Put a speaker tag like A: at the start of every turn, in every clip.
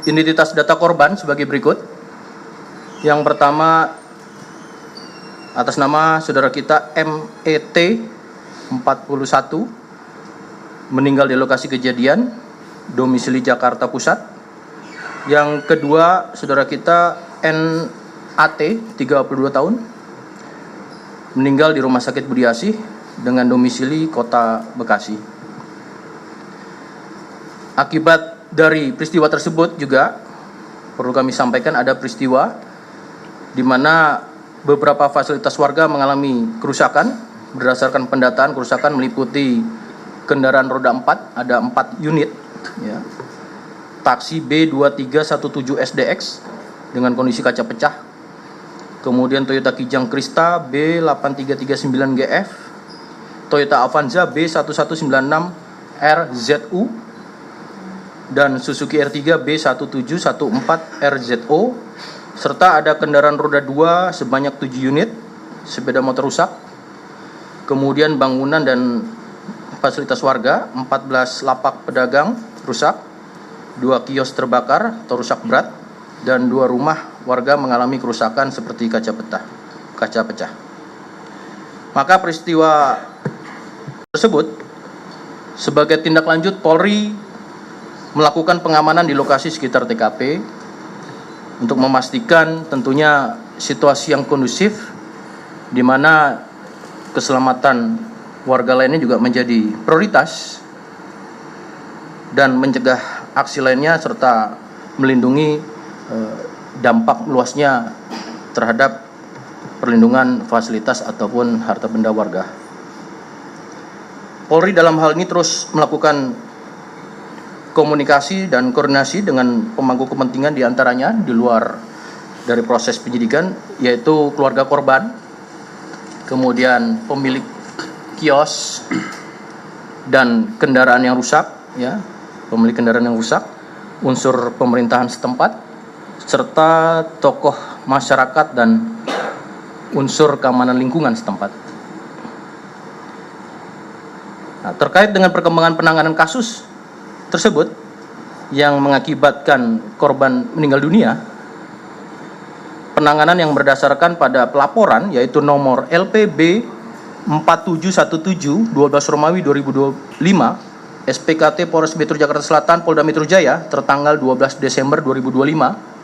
A: identitas data korban sebagai berikut. Yang pertama, atas nama saudara kita MET 41, meninggal di lokasi kejadian, domisili Jakarta Pusat. Yang kedua, saudara kita NAT 32 tahun, meninggal di Rumah Sakit Budi Asih dengan domisili Kota Bekasi. Akibat dari peristiwa tersebut juga perlu kami sampaikan ada peristiwa di mana beberapa fasilitas warga mengalami kerusakan. Berdasarkan pendataan, kerusakan meliputi kendaraan roda 4, ada 4 unit, ya. Taksi B2317 SDX dengan kondisi kaca pecah. Kemudian Toyota Kijang Krista B8339 GF, Toyota Avanza B1196 RZU, dan Suzuki R3 B1714 RZO, serta ada kendaraan roda 2 sebanyak 7 unit, sepeda motor rusak. Kemudian bangunan dan fasilitas warga, 14 lapak pedagang rusak, 2 kios terbakar atau rusak berat, dan 2 rumah warga mengalami kerusakan seperti kaca pecah. Maka peristiwa tersebut sebagai tindak lanjut, Polri melakukan pengamanan di lokasi sekitar TKP untuk memastikan tentunya situasi yang kondusif, di mana keselamatan warga lainnya juga menjadi prioritas, dan mencegah aksi lainnya serta melindungi dampak luasnya terhadap perlindungan fasilitas ataupun harta benda warga. Polri dalam hal ini terus melakukan komunikasi dan koordinasi dengan pemangku kepentingan, diantaranya di luar dari proses penyidikan, yaitu keluarga korban, kemudian pemilik kios dan kendaraan yang rusak, ya, pemilik kendaraan yang rusak, unsur pemerintahan setempat, serta tokoh masyarakat dan unsur keamanan lingkungan setempat. Nah, terkait dengan perkembangan penanganan kasus tersebut yang mengakibatkan korban meninggal dunia, penanganan yang berdasarkan pada pelaporan yaitu nomor LPB 4717 12 Romawi 2025 SPKT Polres Metro Jakarta Selatan Polda Metro Jaya tertanggal 12 Desember 2025.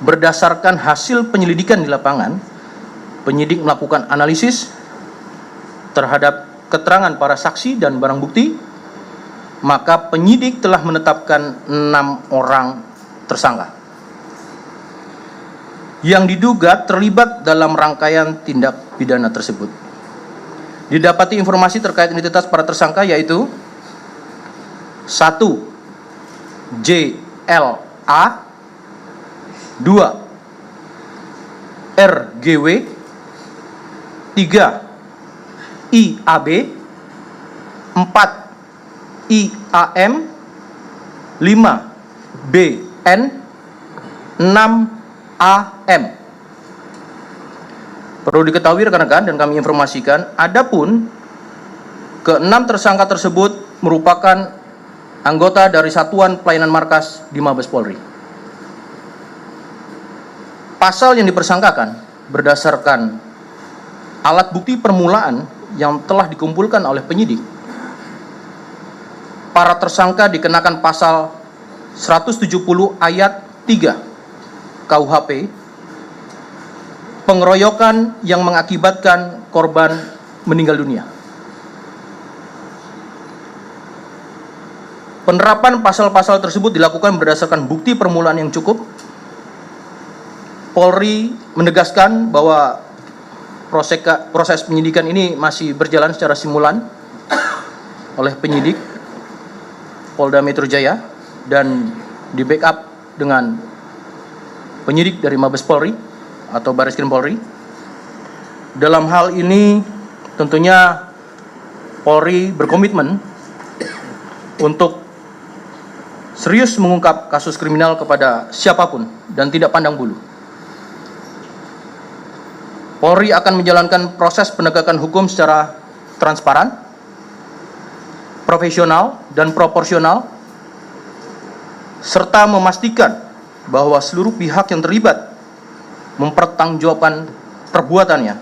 A: Berdasarkan hasil penyelidikan di lapangan, penyidik melakukan analisis terhadap keterangan para saksi dan barang bukti, maka penyidik telah menetapkan 6 orang tersangka yang diduga terlibat dalam rangkaian tindak pidana tersebut. Didapati informasi terkait identitas para tersangka yaitu 1. JLA, 2. RGW, 3. IAB, 4. IAM, 5. BN, 6. AM. Perlu diketahui rekan-rekan dan kami informasikan, adapun ke-6 tersangka tersebut merupakan anggota dari Satuan Pelayanan Markas di Mabes Polri. Pasal yang dipersangkakan berdasarkan alat bukti permulaan yang telah dikumpulkan oleh penyidik, para tersangka dikenakan pasal 170 ayat 3 KUHP, pengeroyokan yang mengakibatkan korban meninggal dunia. Penerapan pasal-pasal tersebut dilakukan berdasarkan bukti permulaan yang cukup. Polri menegaskan bahwa proses penyidikan ini masih berjalan secara simulan oleh penyidik Polda Metro Jaya dan di backup dengan penyidik dari Mabes Polri atau Barreskrim Polri. Dalam hal ini tentunya Polri berkomitmen untuk serius mengungkap kasus kriminal kepada siapapun dan tidak pandang bulu. Polri akan menjalankan proses penegakan hukum secara transparan, profesional, dan proporsional serta memastikan bahwa seluruh pihak yang terlibat mempertanggungjawabkan perbuatannya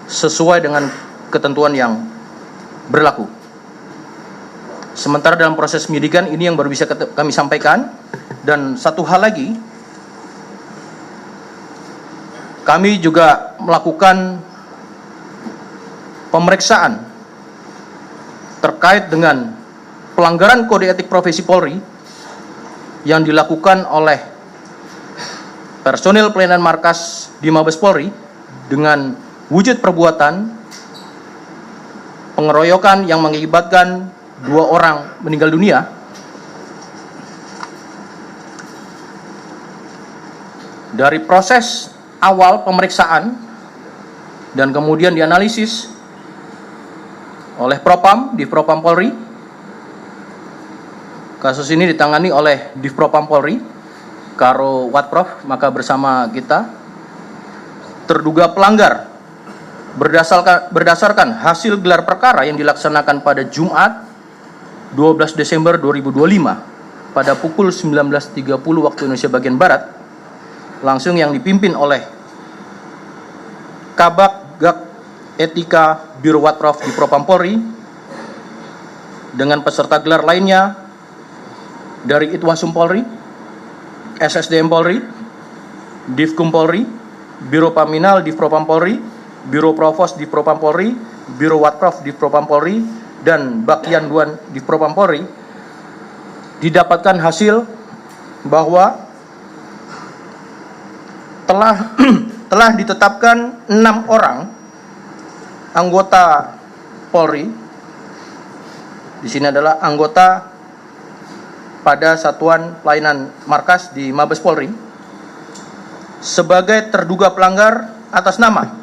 A: sesuai dengan ketentuan yang berlaku. Sementara dalam proses penyidikan ini yang baru bisa kami sampaikan. Dan satu hal lagi, kami juga melakukan pemeriksaan terkait dengan pelanggaran kode etik profesi Polri yang dilakukan oleh personil pelayanan markas di Mabes Polri dengan wujud perbuatan pengeroyokan yang mengakibatkan 2 orang meninggal dunia. Dari proses awal pemeriksaan dan kemudian dianalisis oleh Propam, Divpropam Polri. Kasus ini ditangani oleh Divpropam Polri, Karo Watprof, maka bersama kita terduga pelanggar berdasarkan hasil gelar perkara yang dilaksanakan pada Jumat 12 Desember 2025 pada pukul 19.30 waktu Indonesia bagian Barat, langsung yang dipimpin oleh Kabak Gak Etika Biro Watprof di Propam Polri dengan peserta gelar lainnya dari Itwasum Polri, SSDM Polri, Divkum Polri, Biro Paminal di Propam Polri, Biro Provos di Propam Polri, Biro Watprof di Propam Polri, dan Bakian Duan di Propam Polri. Didapatkan hasil bahwa telah ditetapkan 6 orang anggota Polri. Di sini adalah anggota pada Satuan Pelayanan Markas di Mabes Polri sebagai terduga pelanggar atas nama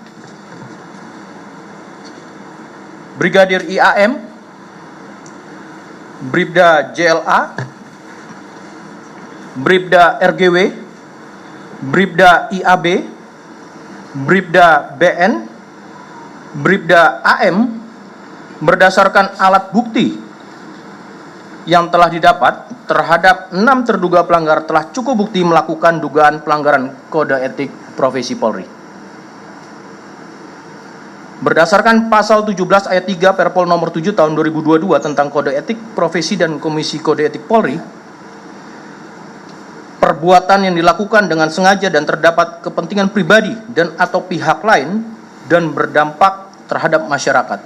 A: Brigadir IAM, Bribda JLA, Bribda RGW, Bribda IAB, Bribda BN, Bribda AM berdasarkan alat bukti yang telah didapat terhadap 6 terduga pelanggar telah cukup bukti melakukan dugaan pelanggaran kode etik profesi Polri. Berdasarkan pasal 17 ayat 3 Perpol nomor 7 tahun 2022 tentang kode etik profesi dan Komisi Kode Etik Polri, perbuatan yang dilakukan dengan sengaja dan terdapat kepentingan pribadi dan atau pihak lain dan berdampak terhadap masyarakat,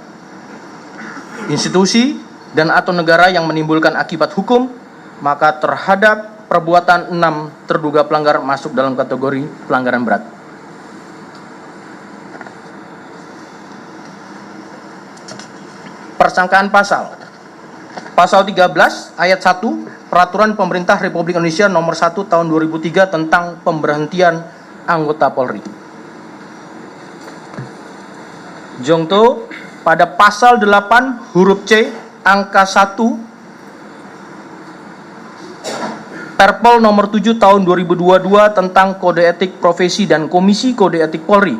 A: institusi dan atau negara yang menimbulkan akibat hukum, maka terhadap perbuatan 6 terduga pelanggar masuk dalam kategori pelanggaran berat. Persangkaan Pasal 13 ayat 1 Peraturan Pemerintah Republik Indonesia Nomor 1 Tahun 2003 tentang pemberhentian anggota Polri. Jongto pada pasal 8 huruf C angka 1 Perpol Nomor 7 Tahun 2022 tentang Kode Etik Profesi dan Komisi Kode Etik Polri.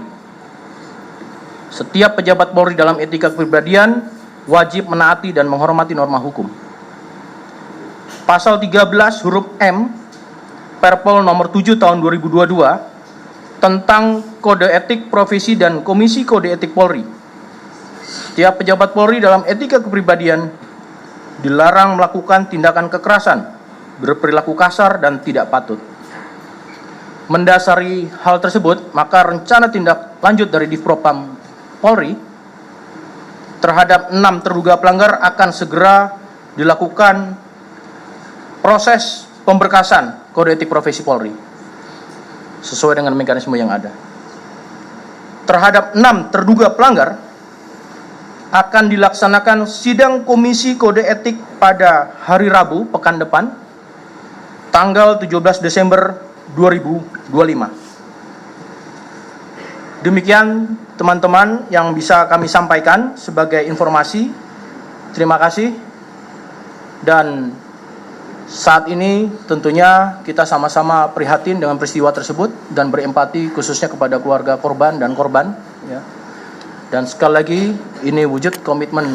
A: Setiap pejabat Polri dalam etika kepribadian wajib menaati dan menghormati norma hukum. Pasal 13 huruf M Perpol Nomor 7 Tahun 2022 tentang Kode Etik Profesi dan Komisi Kode Etik Polri. Setiap pejabat Polri dalam etika kepribadian dilarang melakukan tindakan kekerasan, berperilaku kasar dan tidak patut. Mendasari hal tersebut, maka rencana tindak lanjut dari Divpropam Polri terhadap 6 terduga pelanggar akan segera dilakukan proses pemberkasan kode etik profesi Polri sesuai dengan mekanisme yang ada. Terhadap 6 terduga pelanggar akan dilaksanakan sidang Komisi Kode Etik pada hari Rabu pekan depan tanggal 17 Desember 2025. Demikian teman-teman yang bisa kami sampaikan sebagai informasi. Terima kasih. Dan saat ini tentunya kita sama-sama prihatin dengan peristiwa tersebut dan berempati khususnya kepada keluarga korban dan korban, ya. Dan sekali lagi ini wujud komitmen